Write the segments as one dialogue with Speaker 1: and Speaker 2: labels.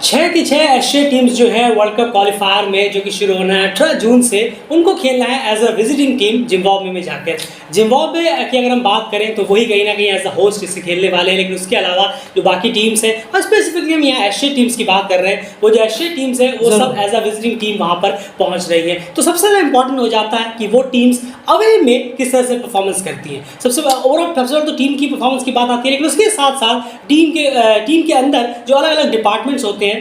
Speaker 1: छः की छः एशिया टीम्स जो है वर्ल्ड कप क्वालिफायर में जो कि शुरू होना है 18 जून से, उनको खेलना है as a visiting team Zimbabwe में जाकर। जिम्बाब्वे की अगर हम बात करें तो वही कहीं ना कहीं एज अ होस्ट इससे खेलने वाले हैं, लेकिन उसके अलावा जो बाकी टीम्स हैं, और स्पेसिफिकली हम यहाँ एशिया टीम्स की बात कर रहे हैं, वो जो एशिया टीम्स है वो सब एज अ विजिटिंग टीम वहाँ पर पहुँच रही है। तो सबसे ज़्यादा इंपॉर्टेंट हो जाता है कि वो टीम्स अवे में किस तरह से परफॉर्मेंस करती हैं। सबसे ओवरऑल तो टीम की परफॉर्मेंस की बात आती है, लेकिन उसके साथ साथ टीम के अंदर जो अलग अलग डिपार्टमेंट्स होते हैं,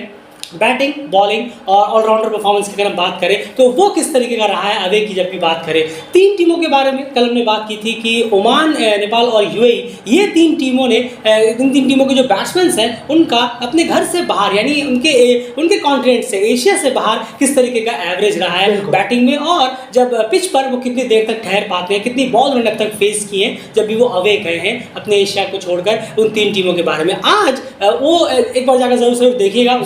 Speaker 1: बैटिंग, बॉलिंग और ऑलराउंडर परफॉर्मेंस की अगर हम बात करें तो वो किस तरीके का रहा है अवे की जब भी बात करें। तीन टीमों के बारे में कल हमने बात की थी कि ओमान, नेपाल और यूएई, ये तीन टीमों ने इन तीन टीमों के जो बैट्समैन हैं उनका अपने घर से बाहर यानी उनके कॉन्टिनेंट से, एशिया से बाहर किस तरीके का एवरेज रहा है बैटिंग में, और जब पिच पर वो कितनी देर तक ठहर पाते हैं, कितनी बॉल उन्होंने अब तक फेस किए हैं जब भी वो अवे गए हैं अपने एशिया को छोड़कर। उन तीन टीमों के बारे में आज वो एक बार जाकर जरूर देखिएगा,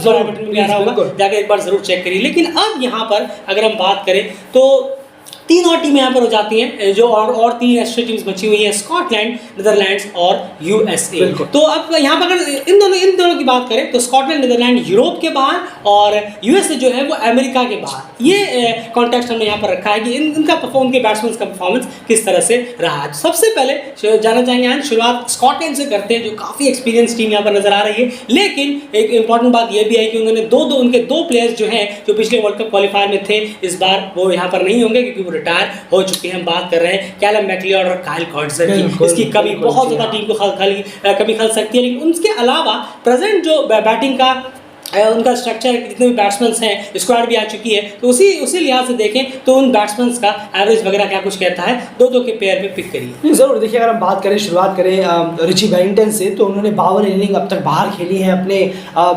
Speaker 1: जाकर एक बार जरूर चेक करिए। लेकिन अब यहाँ पर अगर हम बात करें तो तीन और टीमें यहाँ पर हो जाती हैं, जो और तीन एशिया टीम्स बची हुई हैं, स्कॉटलैंड, नीदरलैंड्स और यूएसए। तो अब यहाँ पर अगर इन दोनों की बात करें तो स्कॉटलैंड, नीदरलैंड यूरोप के बाहर और यूएसए जो है वो अमेरिका के बाहर। ये कॉन्टेक्स्ट हमने यहाँ पर रखा है कि उनके बैट्समैन का परफॉर्मेंस किस तरह से रहा है। सबसे पहले जाना चाहेंगे शुरुआत स्कॉटलैंड से करते हैं, जो काफ़ी एक्सपीरियंस टीम यहाँ पर नजर आ रही है। लेकिन एक इंपॉर्टेंट बात यह भी है कि उनके दो प्लेयर्स जो हैं जो पिछले वर्ल्ड कप क्वालिफायर में थे, इस बार वो यहाँ पर नहीं होंगे क्योंकि रिटायर हो चुके हैं। हम बात कर रहे हैं कैलम मैकलियोड और काइल कॉड्सन की। इसकी कमी बहुत ज़्यादा टीम को कमी खल सकती है, लेकिन उसके अलावा प्रेजेंट जो बैटिंग का उनका स्ट्रक्चर, जितने भी बैट्समैन हैं, स्क्वाड भी आ चुकी है, तो उसी लिहाज से देखें तो उन बैट्समैन का एवरेज वगैरह क्या कुछ कहता है, दो के पेयर में पिक करिए।
Speaker 2: ज़रूर देखिए, अगर हम बात करें, शुरुआत करें रिची वेलिंगटन से, तो उन्होंने 52 इनिंग अब तक बाहर खेली है अपने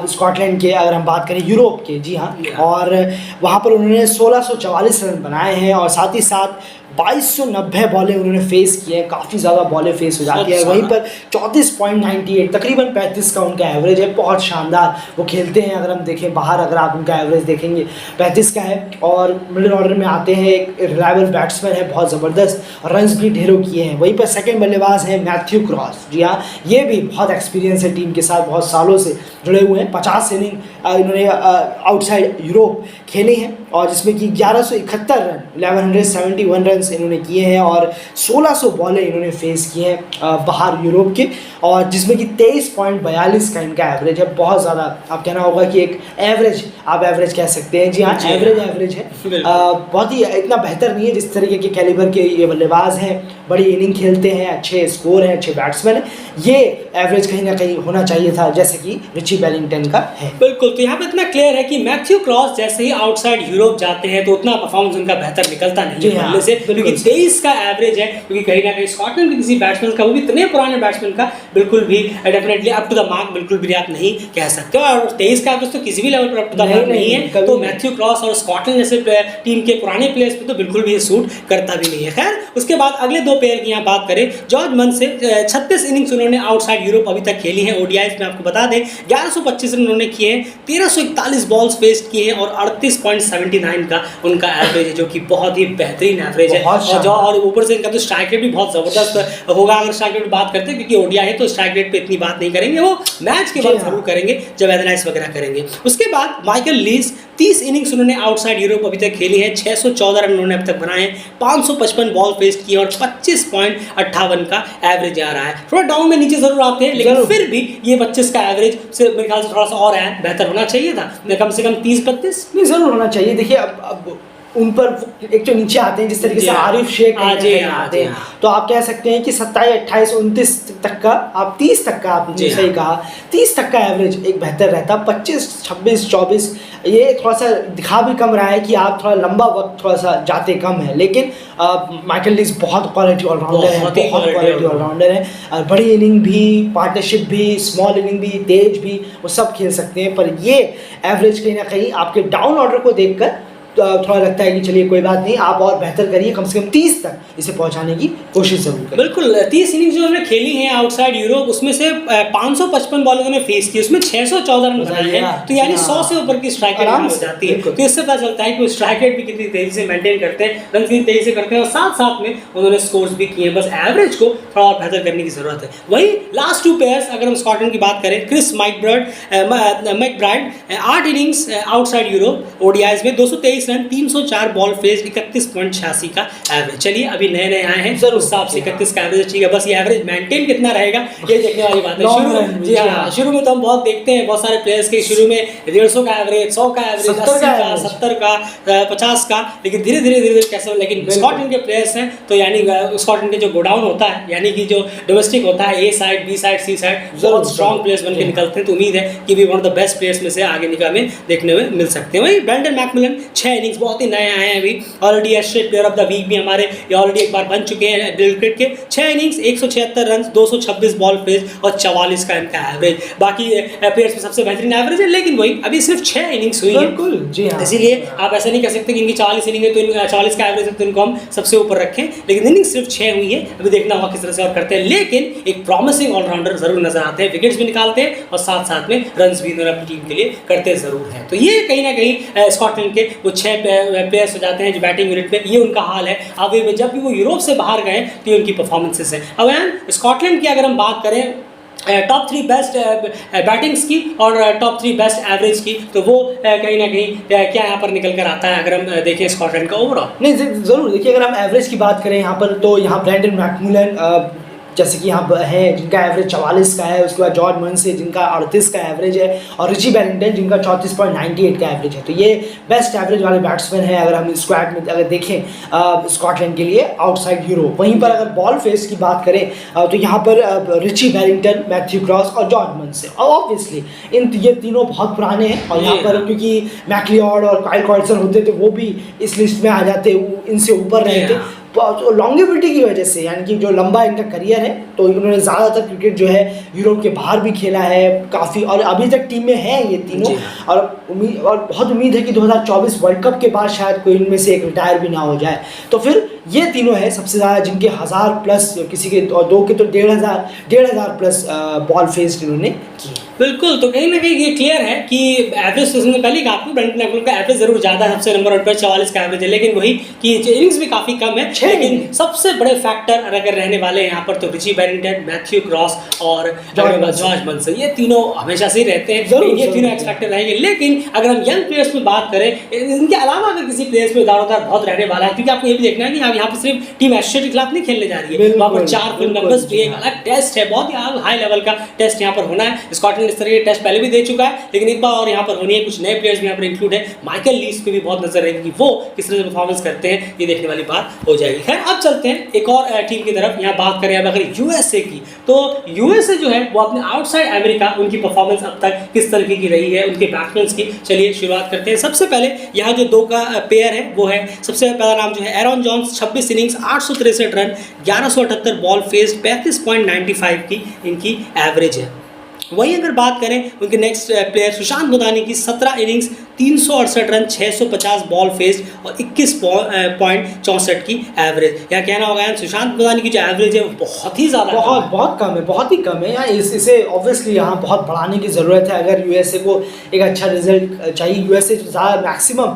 Speaker 2: स्कॉटलैंड के। अगर हम बात करें यूरोप के, जी हाँ, और वहाँ पर उन्होंने 1644 रन बनाए हैं और साथ ही साथ 2290 बॉलें उन्होंने फेस की हैं। काफ़ी ज़्यादा बॉलें फेस हो जाती है। वहीं पर 34.98 तकरीबन 35 का उनका एवरेज है। बहुत शानदार वो खेलते हैं। अगर हम देखें बाहर, अगर आप उनका एवरेज देखेंगे 35 का है, और मिडिल ऑर्डर में आते हैं, एक रिलायबल बैट्समैन है, बहुत ज़बरदस्त, रन्स भी ढेरों किए हैं। वहीं पर सेकेंड बल्लेबाज हैं मैथ्यू क्रॉस, जी हाँ, ये भी बहुत एक्सपीरियंस है टीम के साथ, बहुत सालों से जुड़े हुए हैं। 50 इनिंग इन्होंने आउटसाइड यूरोप खेली हैं, और जिसमें कि 1171 रन, 1171 रन इन्होंने किए हैं, और 1600 बॉलें इन्होंने फेस किए हैं बाहर यूरोप के, और जिसमें कि 23.42 का इनका एवरेज है। बहुत ज़्यादा, आप कहना होगा कि एक एवरेज, आप एवरेज कह सकते हैं, जी हाँ, एवरेज है। बहुत ही इतना बेहतर नहीं है जिस तरीके के कैलिबर के ये बल्लेबाज हैं, बड़ी इनिंग खेलते हैं, अच्छे स्कोर हैं, अच्छे बैट्समैन हैं। ये एवरेज कहीं ना कहीं होना चाहिए था, जैसे कि रिची वेलिंगटन का है।
Speaker 1: बिल्कुल, तो यहाँ पे इतना क्लियर है कि मैथ्यू क्रॉस जैसे ही आउटसाइड यूरोप जाते हैं तो उतना परफॉर्मेंस उनका बेहतर निकलता नहीं है बल्ले से, क्योंकि 23 का एवरेज है। क्योंकि कहीं ना कहीं स्कॉटलैंड के किसी बैट्समैन का, वो भी इतने पुराने बैट्समैन का, बिल्कुल भी definitely up to the mark बिल्कुल भी आप नहीं कह सकते हो। और 23 का एवरेज तो किसी भी लेवल पर अप टू द मार्क नहीं है। तो मैथ्यू क्रॉस और स्कॉटलैंड जैसे टीम के पुराने प्लेयर्स पे तो बिल्कुल भी ये सूट करता भी नहीं है। खैर, उसके बाद अगले दो प्लेयर की यहाँ बात करें, जॉर्ज मन से 36 इनिंग्स उन्होंने आउटसाइड यूरोप अभी तक खेली हैं। ओडीआईज में आपको बता दें 1125 रन उन्होंने किए हैं, 1341 बॉल्स फेस किए हैं, और 38.79 का उनका एवरेज है, जो कि बहुत ही बेहतरीन एवरेज है। और ऊपर से इनका तो स्ट्राइक रेट भी बहुत ज़बरदस्त होगा। अगर स्ट्राइक रेट बात करते हैं, क्योंकि ओडीआई है तो स्ट्राइक रेट पे इतनी बात नहीं करेंगे, वो मैच के बाद जरूर करेंगे जब एनालाइज वगैरह करेंगे। उसके बाद माइकल लीस, 30 इनिंग्स उन्होंने आउटसाइड यूरोप अभी तक खेली है, 614 रन उन्होंने अब तक बनाए हैं, 555 बॉल फेस किए और 25.58 का एवरेज आ रहा है। थोड़ा डाउन में नीचे जरूर आते हैं, लेकिन फिर भी ये 25 का एवरेज से मेरे ख्याल से थोड़ा सा और है, बेहतर होना चाहिए था, कम से कम 30-32
Speaker 2: नहीं जरूर होना चाहिए। देखिए, अब उन पर एक जो नीचे आते हैं, जिस तरीके से आरिफ शेख आते हैं, तो आप कह सकते हैं कि 27, 28, 29 तक का, आप 30 तक का, आपने सही कहा, 30 तक का एवरेज एक बेहतर रहता। 25, 26, 24 ये थोड़ा सा दिखा भी कम रहा है कि आप थोड़ा लंबा वक्त थोड़ा सा जाते कम है। लेकिन माइकल लीस बहुत क्वालिटी ऑलराउंडर है, बड़ी इनिंग भी, पार्टनरशिप भी, स्मॉल इनिंग भी, तेज भी, वो सब खेल सकते हैं। पर ये एवरेज कहीं ना कहीं आपके डाउन ऑर्डर को देखकर थोड़ा लगता है कि चलिए कोई बात नहीं, आप और बेहतर करिए, कम से कम 30 तक इसे पहुंचाने की कोशिश जरूर करें।
Speaker 1: बिल्कुल 30 इनिंग्स जो हमने खेली हैं आउटसाइड यूरोप, उसमें से 555 बॉल उन्होंने फेस की, उसमें 614 रन बनाए हैं, तो यानी 100 से ऊपर की स्ट्राइक रेट हो जाती है। तो इससे पता चलता है कि वो स्ट्राइक रेट भी कितनी तेजी से मेंटेन करते हैं, रन कितनी तेजी से करते हैं, और साथ साथ में उन्होंने स्कोर्स भी किए हैं। बस एवरेज को थोड़ा और बेहतर करने की जरूरत है। वहीं लास्ट 2 पेयर्स अगर हम स्कॉटलैंड की बात करें, Chris McBride 8 innings outside Europe ODIs में 223 रन, 304 बॉल फेस, 31.86 का एवरेज। चलिए अभी नए नए आए हैं, उस हिसाब से 31 का एवरेज ठीक है, बस ये एवरेज मेंटेन कितना रहेगा ये देखने वाली बात है। शुरू में तो हम बहुत देखते हैं बहुत सारे प्लेयर्स के शुरू में 150 का एवरेज, 100 का एवरेज, 80 का, 70 का, 50 का, लेकिन धीरे धीरे कैसे, लेकिन स्कॉटलैंड के प्लेयर्स हैं तो यानी स्कॉटलैंड के जो गोडाउन होता है, यानी कि जो डोमेस्टिक होता है, ए साइड, बी साइड, सी साइड, बहुत स्ट्रॉन्ग प्लेयर्स बन के निकलते हैं। तो उम्मीद है कि भी one of the best players में से आगे निकल में देखने में मिल सकते हैं। वही ब्रेंडन मैकमिलन 6 इनिंग्स, बहुत ही नए आए हैं अभी, ऑलरेडी एस्ट्रेट प्लेयर ऑफ द वीक भी हमारे ऑलरेडी एक बार बन चुके हैं क्रिकेट के। 6 इनिंग्स, 176 रन, 226 बॉल फेस और 44 का इनका एवरेज। बाकी प्लेयर्स में सबसे बेहतरीन एवरेज है, लेकिन वही अभी सिर्फ 6 इनिंग्स हुई है, इसीलिए आप ऐसा नहीं कह सकते कि इनकी 40 इनिंग है तो 40 का एवरेज है तो इनको हम सबसे ऊपर रखें, लेकिन इनिंग सिर्फ 6 हुई है। अभी देखना होगा किस तरह से और करते हैं, लेकिन एक प्रॉमिसिंग ऑलराउंडर जरूर नजर आते हैं, विकेट्स भी निकालते हैं और साथ साथ में रन्स भी इन्होंने अपनी टीम के लिए करते जरूर हैं। तो ये कहीं ना कहीं स्कॉटलैंड के वो 6 प्लेयर्स हो जाते हैं जो बैटिंग यूनिट में, ये उनका हाल है। अब जब भी वो यूरोप से बाहर गए तो ये उनकी परफॉर्मेंसेस हैं। अब स्कॉटलैंड की अगर हम बात करें टॉप 3 बेस्ट बैटिंग्स की और टॉप 3 बेस्ट एवरेज की, तो वो कहीं ना कहीं क्या यहाँ पर निकल कर आता है अगर हम देखें स्कॉटलैंड का ओवरऑल।
Speaker 2: नहीं ज़रूर देखिए, अगर हम एवरेज की बात करें यहाँ पर, तो यहाँ ब्रेंडन मैकमिलन जैसे कि यहाँ है जिनका एवरेज 44 का है, उसके बाद जॉर्ज मर्सी जिनका 38 का एवरेज है, और रिची बैरिंगटन जिनका 34.98 का एवरेज है। तो ये बेस्ट एवरेज वाले बैट्समैन हैं अगर हम स्क्वाड में अगर देखें स्कॉटलैंड के लिए आउटसाइड यूरोप। वहीं पर अगर बॉल फेस की बात करें तो यहाँ पर रिची बैरिंगटन, मैथ्यू क्रॉस और जॉर्ज मर्सी, और ऑब्वियसली ये तीनों बहुत पुराने हैं, और यहाँ पर क्योंकि मैकलियॉर्ड और काइल कॉल्सन होते थे वो भी इस लिस्ट में आ जाते, इनसे ऊपर रहते लॉन्गेविटी की वजह से, यानी कि जो लंबा इनका करियर है, तो इन्होंने ज़्यादातर क्रिकेट जो है यूरोप के बाहर भी खेला है काफ़ी, और अभी तक टीम में हैं ये तीनों, और बहुत उम्मीद है कि 2024 वर्ल्ड कप के बाद शायद कोई इनमें से एक रिटायर भी ना हो जाए। तो फिर ये तीनों है सबसे ज़्यादा जिनके 1000 प्लस, किसी के और 2 के तो 1500 प्लस बॉल फेस इन्होंने किए।
Speaker 1: बिल्कुल, तो कहीं ना कहीं ये क्लियर है कि एवरेज तो पहले ही आपको ब्रेंडन मैकमिलन का एवरेज जरूर ज़्यादा है, सबसे नंबर 1 पर 44 का एवरेज है, लेकिन वही कि इनिंग्स भी काफ़ी कम है। लेकिन सबसे बड़े फैक्टर अगर रहने वाले हैं यहाँ पर, तो रिची बैरिंगटन, मैथ्यू क्रॉस और जॉर्ज मर्सी, ये तीनों हमेशा से रहते हैं, ये तीनों एक्स फैक्टर रहेंगे। लेकिन अगर हम यंग प्लेयर्स में बात करें, इनके अलावा अगर किसी प्लेयर्स में उतार बहुत रहने वाला है, क्योंकि आपको ये भी देखना है कि यहाँ पर सिर्फ टीम एस्ट्रेट के खिलाफ नहीं खेलने जा रही है, वहाँ पर 4 फुल मेंबर्स भी, एक अलग टेस्ट है, बहुत ही हाई लेवल का टेस्ट यहाँ पर होना है। स्कॉटलैंड इस तरह के टेस्ट पहले भी दे चुका है, लेकिन एक बार और यहाँ पर होनी है। कुछ नए प्लेयर्स भी यहाँ पर इंक्लूड है, माइकल लीस पे भी बहुत नजर रहेगी कि वो किस तरह से परफॉर्मेंस करते हैं, ये देखने वाली बात हो जाएगी। खैर अब चलते हैं एक और टीम की तरफ। यहाँ बात करें अब अगर यूएसए की, तो यूएसए जो है वो अपने आउटसाइड अमेरिका, उनकी परफॉर्मेंस अब तक किस तरीके की रही है, उनके बैट्समैन की, चलिए शुरुआत करते हैं। सबसे पहले यहाँ जो 2 का पेयर है वो है, सबसे पहला नाम जो है Aaron Johns, 26 innings, 863 run, 1178 ball faced, 35.95 की इनकी एवरेज है। वहीं अगर बात करें उनके नेक्स्ट प्लेयर सुशांत मदानी की, 17 इनिंग्स, 368 रन, 650 बॉल फेस्ड और 21.64 की एवरेज। यहाँ कहना होगा यार सुशांत मदानी की जो एवरेज है वो बहुत ही ज़्यादा
Speaker 2: बहुत कम है, बहुत ही कम है। यहाँ इसे ऑब्वियसली यहाँ बहुत बढ़ाने की ज़रूरत है अगर यूएसए को एक अच्छा रिजल्ट चाहिए। यूएसए ज़्यादा मैक्सिमम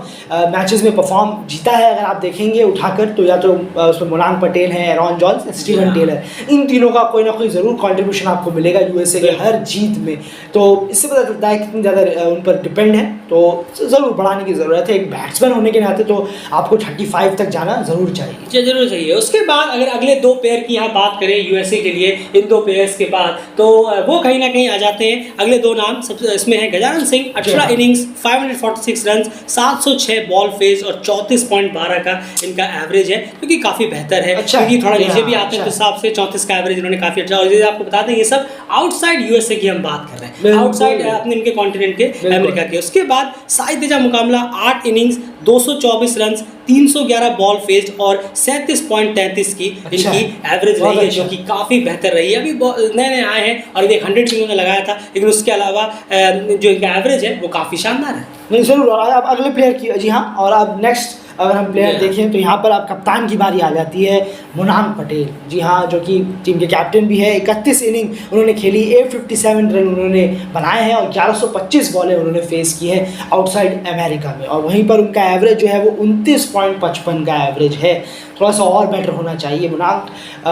Speaker 2: मैचेस में परफॉर्म जीता है, अगर आप देखेंगे उठाकर, तो या तो उसमें मुलांग पटेल है, एरॉन जॉन्स, स्टीवन टेलर, इन तीनों का कोई ना कोई ज़रूर कॉन्ट्रीब्यूशन आपको मिलेगा यूएसए के हर जीत में। तो इससे पता चलता है कितनी ज़्यादा उन पर डिपेंड है, तो ज़रूर बढ़ाने की ज़रूरत है। एक बैट्समैन होने के नाते तो आपको 35 तक जाना ज़रूर चाहिए।
Speaker 1: ज़रूर चाहिए। उसके बाद अगर अगले 2 पेयर की यहाँ बात करें यूएसए के लिए, इन 2 पेयर्स के बाद, तो वो कहीं ना कहीं आ जाते हैं। अगले 2 नाम सबसे इसमें है Gajanan Singh, 18 innings, 546 run, 706 ball face और 34.12 का इनका एवरेज है, क्योंकि काफ़ी बेहतर है। क्योंकि थोड़ा नीचे भी आते हैं तो हिसाब से 34 का एवरेज इन्होंने काफ़ी अच्छा। और आपको बता दें ये सब आउटसाइड यूएसए की हम बात कर रहे हैं, आउटसाइड अपने इनके कॉन्टिनेंट के अमेरिका के। उसके बाद साई तेजा मुकाबला 8 इनिंग्स 224 रन 311 बॉल फेस्ड और 37.33 की
Speaker 2: अच्छा,
Speaker 1: इनकी एवरेज
Speaker 2: बहुत
Speaker 1: रही है,
Speaker 2: अच्छा।
Speaker 1: जो कि काफ़ी बेहतर रही है। अभी नए नए आए हैं और अभी 100 भी उन्होंने लगाया था, लेकिन उसके अलावा जो इनका एवरेज है वो काफ़ी शानदार है।
Speaker 2: नहीं ज़रूर। और अब अगले प्लेयर की, जी हाँ, और अब नेक्स्ट अगर हम प्लेयर
Speaker 1: Yeah.
Speaker 2: देखें तो यहाँ पर अब कप्तान की बारी आ जाती है, मुनान पटेल। जी हाँ, जो कि टीम के कैप्टन भी है। 31 इनिंग उन्होंने खेली, 857 रन उन्होंने बनाए हैं और 1125 बॉलें उन्होंने फेस की है आउटसाइड अमेरिका में। और वहीं पर उनका एवरेज जो है वो 29.55 का एवरेज है। थोड़ा सा और बेटर होना चाहिए मुनान,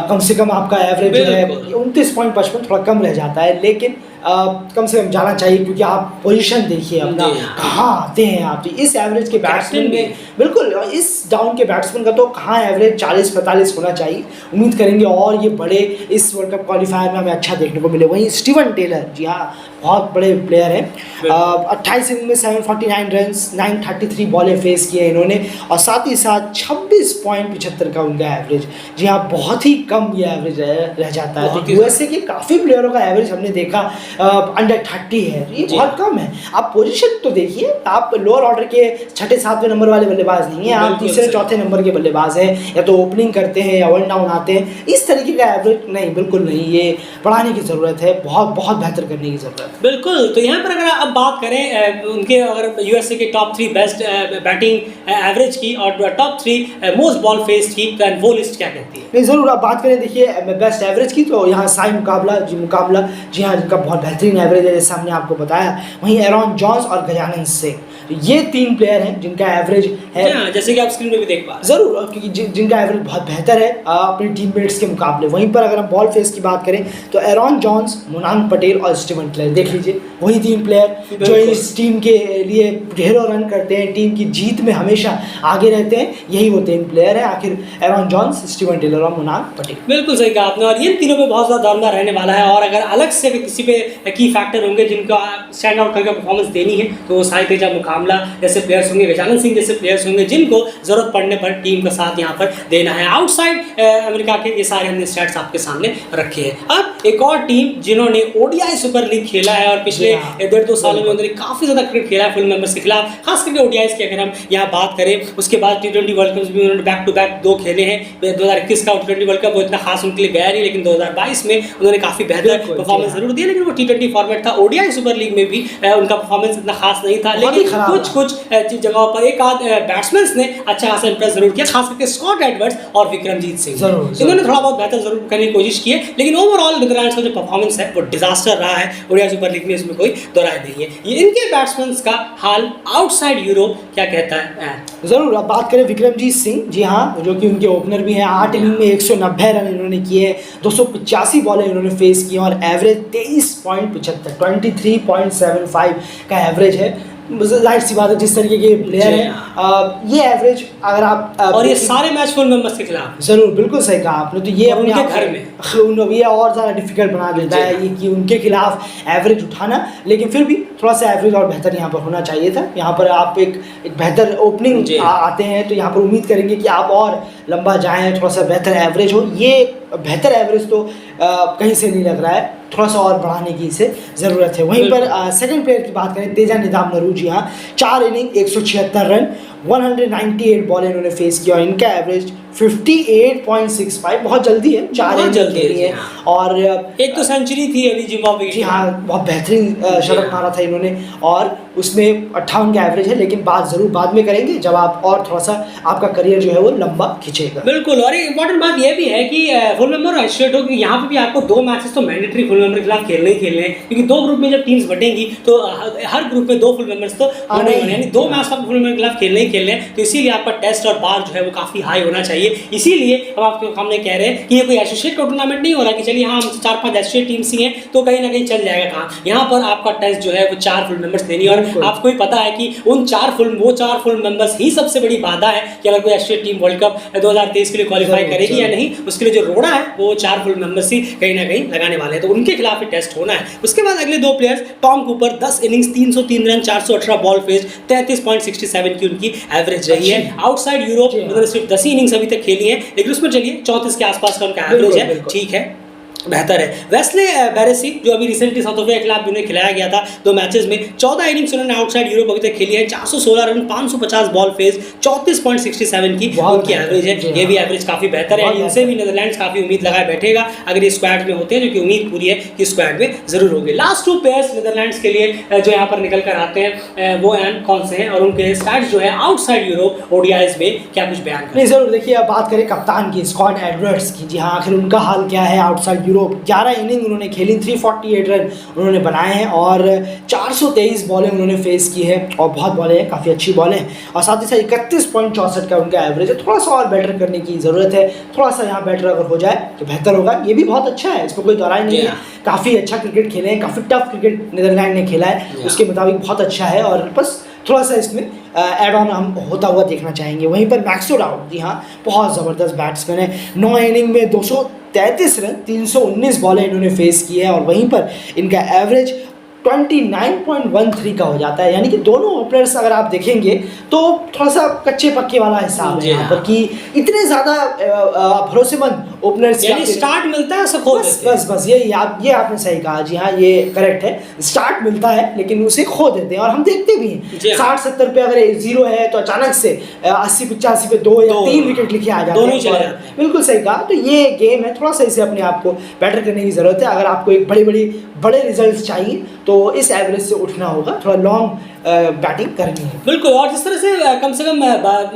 Speaker 2: कम से कम आपका एवरेज जो है
Speaker 1: बिल्कुल।
Speaker 2: 29.55 थोड़ा कम रह जाता है, लेकिन कम से कम जाना चाहिए, क्योंकि आप पोजीशन देखिए अपना
Speaker 1: जी हाँ।
Speaker 2: कहाँ आते हैं आप। तो इस एवरेज के बैट्समैन
Speaker 1: भी।
Speaker 2: में बिल्कुल, इस डाउन के बैट्समैन का तो कहाँ एवरेज 40-45 होना चाहिए। उम्मीद करेंगे और ये बड़े इस वर्ल्ड कप क्वालिफायर में हमें अच्छा देखने को मिले। वहीं स्टीवन टेलर, जी हाँ, बहुत बड़े प्लेयर हैं। 28 इनिंग में 749 रन 933 बॉलें फेस किए इन्होंने, और साथ ही साथ 26.75 का उनका एवरेज। जी हाँ, बहुत ही कम ये एवरेज रह जाता है।
Speaker 1: बहुत
Speaker 2: तो
Speaker 1: ही
Speaker 2: यूएसए के काफ़ी प्लेयरों का एवरेज हमने देखा अंडर 30 है, तो ये
Speaker 1: जी।
Speaker 2: बहुत कम है। आप पोजीशन तो देखिए, आप लोअर ऑर्डर के 6-7वें नंबर वाले बल्लेबाज नहीं है, आप
Speaker 1: बिल्कुल
Speaker 2: तीसरे
Speaker 1: सही।
Speaker 2: चौथे नंबर के बल्लेबाज हैं, या तो ओपनिंग करते हैं या वन डाउन आते हैं। इस तरीके का एवरेज नहीं, बिल्कुल नहीं, ये बढ़ाने की ज़रूरत है, बहुत बहुत बेहतर करने की ज़रूरत है।
Speaker 1: बिल्कुल। तो यहाँ पर अगर अब बात करें उनके, अगर यूएसए के टॉप 3 बेस्ट बैटिंग एवरेज की और टॉप 3 मोस्ट बॉल फेस्ड की, वो लिस्ट क्या कहती है?
Speaker 2: नहीं ज़रूर, आप बात करें देखिए बेस्ट एवरेज की, तो यहाँ साई मुकाबला, जी हाँ, जिनका बहुत बेहतरीन एवरेज है जैसे हमने आपको बताया। वहीं एरॉन जॉन्स और गजानन सिंह, तो ये 3 प्लेयर हैं जिनका एवरेज है,
Speaker 1: हाँ, जैसे कि आप स्क्रीन पे भी देख पा रहे हैं।
Speaker 2: ज़रूर, क्योंकि जिनका एवरेज बहुत बेहतर है अपने टीममेट्स के मुकाबले। वहीं पर अगर हम बॉल फेस की बात करें तो एरॉन जॉन्स, मुनान पटेल और स्टीवन टेलर, देख लीजिए वही 3 प्लेयर जो इस टीम के लिए ढेरों रन करते हैं, टीम की जीत में हमेशा आगे रहते हैं, यही वो 3 प्लेयर हैं आखिर, एरॉन जॉन्स, स्टीवन टेलर और मुनान पटेल।
Speaker 1: बिल्कुल सही कहा आपने, और ये तीनों पे बहुत ज़्यादा दमदार रहने वाला है। और अगर अलग से किसी पे की फैक्टर होंगे जिनका स्टैंड आउट करके परफॉर्मेंस देनी है, तो वो साई तेजा मुकाबला जैसे प्लेयर्स होंगे, गजानन सिंह जैसे प्लेयर्स होंगे, जिनको ज़रूरत पड़ने पर टीम का साथ यहाँ पर देना है। आउटसाइड अमेरिका के ये सारे हमने स्टैट्स आपके सामने रखे हैं। अब एक और टीम जिन्होंने ओडीआई सुपर लीग खेला है और पिछले 1.5-2 सालों में उन्होंने काफ़ी ज़्यादा क्रिकेट खेला है फुल मेंबर्स के खिलाफ, खास करके ओडीआईस की अगर हम यहाँ बात करें। उसके बाद T20 वर्ल्ड कप भी उन्होंने बैक टू बैक 2 खेले हैं। 2021 का T20 वर्ल्ड कप वो इतना खास उनके लिए गया नहीं, लेकिन 2022 में उन्होंने काफ़ी बेहतर परफॉर्मेंस जरूर दिया, लेकिन वो T20 फॉर्मेट था। ओडीआई सुपर लीग में भी उनका परफॉर्मेंस इतना खास नहीं था, लेकिन कुछ जगहों पर एक आध बैट्समैन ने अच्छा खासा इंप्रेस जरूर किया, खास करके स्कॉट एडवर्ड्स और विक्रमजीत सिंह। इन्होंने थोड़ा बहुत बेहतर जरूर करने की कोशिश की है, लेकिन ओवरऑल नीदरलैंड्स का जो परफॉर्मेंस है वो डिजास्टर रहा है ओडीआई सुपर लीग में, इसमें कोई दो राय नहीं है। ये इनके बैट्समैन का हाल आउटसाइड यूरोप क्या कहता है?
Speaker 2: ज़रूर, अब बात करें विक्रमजीत सिंह, जी हाँ, जो कि उनके ओपनर भी हैं। 8 इनिंग में 190 रन इन्होंने किए, 285 बॉलें इन्होंने फेस की और एवरेज 23.75 23.75 का एवरेज है। जाहिर सी बात है, जिस तरीके के प्लेयर हैं, ये एवरेज अगर आप
Speaker 1: और ये सारे मैच फुल मेंबर्स के खिलाफ,
Speaker 2: ज़रूर, बिल्कुल सही कहा आपने। तो ये अपने
Speaker 1: उनके घर में
Speaker 2: ये और ज़्यादा डिफिकल्ट बना देता है ये कि उनके खिलाफ एवरेज उठाना, लेकिन फिर भी थोड़ा सा एवरेज और बेहतर यहाँ पर होना चाहिए था। यहाँ पर आप एक बेहतर ओपनिंग आते हैं, तो यहाँ पर उम्मीद करेंगे कि आप और लंबा जाएँ, थोड़ा सा बेहतर एवरेज हो। ये बेहतर एवरेज तो कहीं से नहीं लग रहा है, थोड़ा सा और बढ़ाने की इसे ज़रूरत है। वहीं पर सेकंड प्लेयर की बात करें, तेजा निदामनरू, जी हाँ, 4 इनिंग 176 रन 198 बॉल इन्होंने फेस किया और इनका एवरेज 58.65, बहुत जल्दी है, 4 इनिंग खेली है। और
Speaker 1: एक तो सेंचुरी थी अभी जिम्बाब्वे,
Speaker 2: जी हाँ, बहुत बेहतरीन शतक मारा था इन्होंने, और उसमें 58 का एवरेज है। लेकिन बात ज़रूर बाद में करेंगे जब आप और थोड़ा सा आपका करियर जो है वो लंबा खींचेगा।
Speaker 1: बिल्कुल, और एक इंपॉर्टेंट बात यह भी है कि फुल मेंबर और एसोसिएट हो कि यहाँ पे भी आपको 2 मैचेस तो मैंडेटरी फुल मेंबर के खिलाफ खेलने ही खेलने हैं, क्योंकि 2 ग्रुप में जब टीम्स बटेंगी तो हर ग्रुप में 2 फुल मेंबर्स तो होने ही, यानी 2 मैच आपको फुल मेंबर के खिलाफ खेलने ही खेलने हैं। तो इसीलिए आपका टेस्ट और बार जो है वो काफ़ी हाई होना चाहिए। इसीलिए हम आपके सामने कह रहे हैं कि ये कोई एसोसिएट का टूर्नामेंट नहीं हो रहा कि चलिए हाँ 4-5 एसोसिएट टीम्स ही हैं तो कहीं ना कहीं चल जाएगा काम। यहाँ पर आपका टेस्ट जो है वो 4 फुल मेंबर्स देनी है, और आपको ही पता है कि उन 4 फुल मेंबर्स ही सबसे बड़ी बाधा है कि अगर कोई एसोसिएट टीम वर्ल्ड कप 2023 के लिए क्वालिफाई करेगी या नहीं, उसके लिए जो रोड़ा है वो 4 फुल मेंबर्स ही कहीं ना कहीं लगाने वाले हैं, तो उनके खिलाफ ही टेस्ट होना है। उसके बाद अगले 2 players, Tom Cooper 10 innings 303 run 418 ball faced 33.67 की उनकी एवरेज रही है। आउटसाइड यूरोप उन्होंने सिर्फ 10 ही इनिंग्स अभी तक खेली है, लेकिन उसमें चलिए 34 के आसपास का उनका एवरेज है, ठीक है। बेहतर है। वेस्ले बैरेसी जो अभी रिसेंटली साउथ अफ्रीका के खिलाफ उन्हें खिलाया गया था 2 मैचेस में, 14 इनिंग्स उन्होंने आउटसाइड यूरोप अभी तक खेली है, 416 रन, 550 बॉल फेज, 34.67 की उनकी एवरेज है। ये भी एवरेज काफ़ी बेहतर है। इनसे भी नीदरलैंड्स काफ़ी उम्मीद लगाए बैठेगा अगर ये स्क्वाड में होते हैं, जो कि उम्मीद पूरी है कि स्क्वाड में जरूर होगी। लास्ट 2 प्लेयर्स नीदरलैंड्स के लिए जो यहाँ पर निकल कर आते हैं वो कौन से हैं और उनके स्टैट्स जो है आउटसाइड यूरोप ओडीआईज में क्या कुछ बयान करें?
Speaker 2: नहीं जरूर, देखिए अब बात करें कप्तान की, स्कॉट एडवर्ड्स की। जी हाँ, आखिर उनका हाल क्या है आउटसाइड यूरोप। 11 इनिंग उन्होंने खेली, 348 रन उन्होंने बनाए हैं और 423 बॉलें उन्होंने फेस की है और बहुत बॉलें हैं, काफ़ी अच्छी बॉलें हैं। और साथ ही साथ 31.64 का उनका एवरेज है। थोड़ा सा और बेटर करने की ज़रूरत है, थोड़ा सा यहाँ बेटर अगर हो जाए तो बेहतर होगा। ये भी बहुत अच्छा है, इसमें कोई दौराई नहीं है। काफ़ी अच्छा क्रिकेट खेले हैं, काफ़ी टफ क्रिकेट नीदरलैंड ने खेला है, उसके मुताबिक बहुत अच्छा है और बस थोड़ा सा इसमें एड ऑन हम होता हुआ देखना चाहेंगे। वहीं पर मैक्सवेल आउट, जी हाँ, बहुत ज़बरदस्त बैट्समैन है। 9 इनिंग में 233 रन, 319 बॉलें इन्होंने फेस की है और वहीं पर इनका एवरेज 29.13 का हो जाता है। यानी कि दोनों ओपनर्स अगर आप देखेंगे तो थोड़ा सा कच्चे पक्के वाला हिसाब है यहाँ पर कि इतने ज़्यादा भरोसेमंद ओपनर्स,
Speaker 1: यानी स्टार्ट मिलता है खो देते हैं।
Speaker 2: बस ये आपने सही कहा। जी हाँ, ये करेक्ट है, स्टार्ट मिलता है लेकिन उसे खो देते हैं और हम देखते भी हैं 60-70 पे अगर 0 है तो अचानक से 80-85 पे 2 या 3 विकेट लिखे आ जाते हैं। बिल्कुल सही कहा। तो ये गेम है, थोड़ा सा इसे अपने आप को बेटर करने की ज़रूरत है। अगर आपको एक बड़े रिजल्ट चाहिए तो इस एवरेज से उठना होगा, थोड़ा लॉन्ग बैटिंग करनी है।
Speaker 1: बिल्कुल। और जिस तरह से कम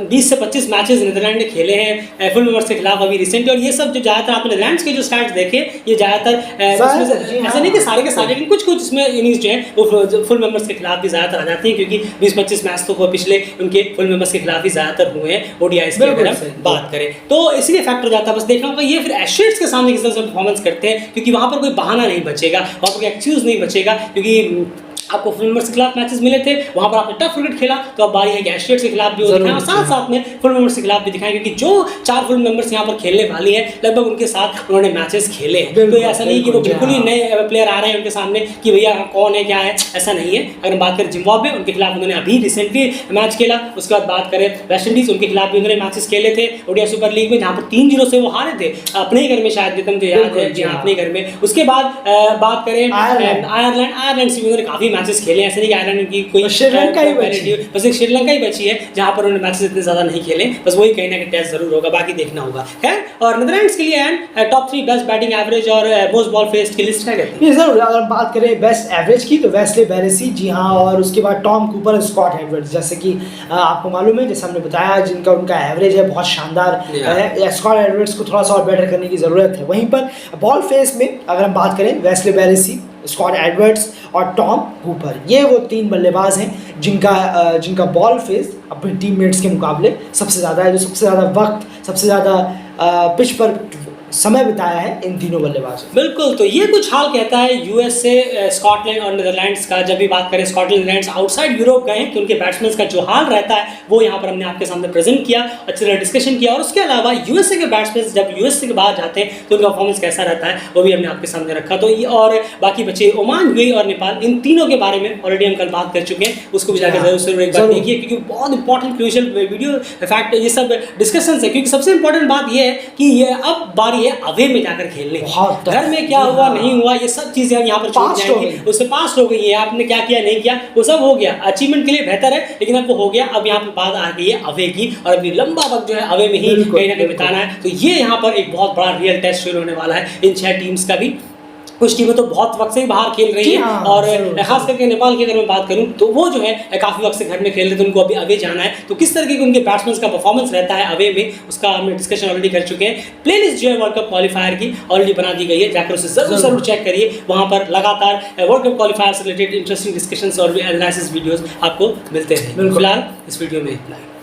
Speaker 1: 20 से 25 मैचेस नीदरलैंड ने खेले हैं फुल मेंबर्स के खिलाफ अभी रिसेंटली, और ये सब जो ज़्यादातर आपने नीदरलैंड्स के जो स्टैट्स देखे ये ज़्यादातर ऐसा नहीं कि सारे के सारे, लेकिन कुछ इसमें इनिंग्स जो है वो फुल मेंबर्स के खिलाफ भी ज़्यादातर आ जाती हैं, क्योंकि 20-25 मैच तो पिछले उनके फुल मेंबर्स के खिलाफ ही ज़्यादातर हुए हैं ओडीआईस की अगर हम बात करें तो इसलिए फैक्टर जाता है। बस देखना होगा ये फिर एशेट्स के सामने किस तरह से परफॉर्मेंस करते हैं, क्योंकि वहाँ पर कोई बहाना नहीं बचेगा, वहाँ पर कोई एक्सक्यूज़ नहीं बचेगा, क्योंकि आपको फुल मेंबर्स के खिलाफ मैचेस मिले थे, वहाँ पर आपने टफ क्रिकेट खेला, तो अब बारी है कि एशेट्स के खिलाफ भी दिखाएं और साथ साथ में फुल मेंबर्स के खिलाफ भी दिखाएं, क्योंकि जो 4 फुल मेंबर्स यहाँ पर खेलने वाली है लगभग उनके साथ उन्होंने मैचेस खेले हैं। तो ऐसा नहीं कि वो बिल्कुल ही नए प्लेयर आ रहे हैं उनके सामने कि भैया कौन है क्या है, ऐसा नहीं है। अगर हम बात करें जिम्बाब्वे, उनके खिलाफ उन्होंने अभी रिसेंटली मैच खेला। उसके बाद बात करें वेस्ट इंडीज़, उनके खिलाफ भी उन्होंने मैचेस खेले थे ओडीआई सुपर लीग में, जहाँ पर 3-0 से वो हारे थे अपने ही घर में, शायद जितना मुझे याद है, जी हाँ अपने घर में। उसके बाद बात करें आयरलैंड से भी उन्होंने काफ़ी मैचेस खेले हैं, ऐसे नहीं आयरलैंड की कोई
Speaker 2: श्रीलंका ही बची,
Speaker 1: बस एक श्रीलंका ही बची है जहाँ पर उन्होंने मैचेस इतने ज़्यादा नहीं खेले, बस वही कहीं ना कहीं टेस्ट जरूर होगा, बाकी देखना होगा। खैर, और नीदरलैंड्स के लिए टॉप 3 बेस्ट बैटिंग एवरेज और मोस्ट बॉल फेस्ड की लिस्ट क्या कहते हैं?
Speaker 2: जरूर, अगर बात करें बेस्ट एवरेज की तो वेस्ले बैरेसी, जी हाँ, और उसके बाद टॉम कूपर, स्कॉट एडवर्ड्स, जैसे कि आपको मालूम है, जैसे हमने बताया, जिनका उनका एवरेज है बहुत शानदार है। स्कॉट एडवर्ड्स को थोड़ा सा और बेटर करने की ज़रूरत है। वहीं पर बॉल फेस में अगर हम बात करें, वेस्ले बैरेसी, स्कॉट एडवर्ड्स और टॉम कूपर, ये वो 3 बल्लेबाज हैं जिनका बॉल फेस अपने टीममेट्स के मुकाबले सबसे ज़्यादा है, जो सबसे ज़्यादा वक्त, सबसे ज़्यादा पिच पर समय बिताया है इन तीनों बल्लेबाजों।
Speaker 1: बिल्कुल। तो ये कुछ हाल कहता है यूएसए, स्कॉटलैंड और नीदरलैंड्स का। जब भी बात करें स्कॉटलैंड नीदरलैंड्स आउटसाइड यूरोप गए कि उनके बैट्समैन का जो हाल रहता है वो यहाँ पर हमने आपके सामने प्रेजेंट किया, अच्छी तरह डिस्कशन किया। और उसके अलावा यूएसए के बैट्समैन जब यूएसए के बाहर जाते हैं तो उनका परफॉर्मेंस कैसा रहता है वो भी हमने आपके सामने रखा। तो ये और बाकी बचे ओमान, यूएई और नेपाल, इन तीनों के बारे में ऑलरेडी हम कल बात कर चुके हैं, उसको भी जाकर जरूर एक बार देखिए, क्योंकि बहुत इंपॉर्टेंट क्रूशियल वीडियो फैक्ट ये सब डिस्कशन है। क्योंकि सबसे इंपॉर्टेंट बात ये है कि ये अब बारी है अवे में खेलने, घर में क्या हुआ नहीं हुआ ये सब चीजें यहाँ पर छूट जाएंगी, उससे पास हो गई है, आपने क्या किया नहीं किया वो सब हो गया, अचीवमेंट के लिए बेहतर है, लेकिन अब वो हो गया। अब यहाँ पर बात आ गई है अवे की, और अभी लंबा वक्त जो है अवे में ही कहीं ना कहीं बिताना है। तो ये यहाँ पर एक बहुत बड़ा रियल टेस्ट शुरू होने वाला है इन 6 टीम्स का भी। कुछ टीमें तो बहुत वक्त से ही बाहर खेल रही हैं, और खास करके नेपाल की अगर मैं बात करूं तो वो जो है काफ़ी वक्त से घर में खेल रहे थे, उनको अभी अवे जाना है। तो किस तरीके के उनके बैट्समैन का परफॉर्मेंस रहता है अवे में, उसका हमने डिस्कशन ऑलरेडी कर चुके हैं। प्लेलिस्ट जो है वर्ल्ड कप क्वालिफायर की ऑलरेडी बना दी गई है, जाकर उसे जरूर चेक करिए। वहाँ पर लगातार वर्ल्ड कप क्वालिफायर से रिलेटेड इंटरेस्टिंग डिस्कशन और एनालिसिस वीडियोज़ आपको मिलते हैं। फिलहाल इस वीडियो में इतना ही।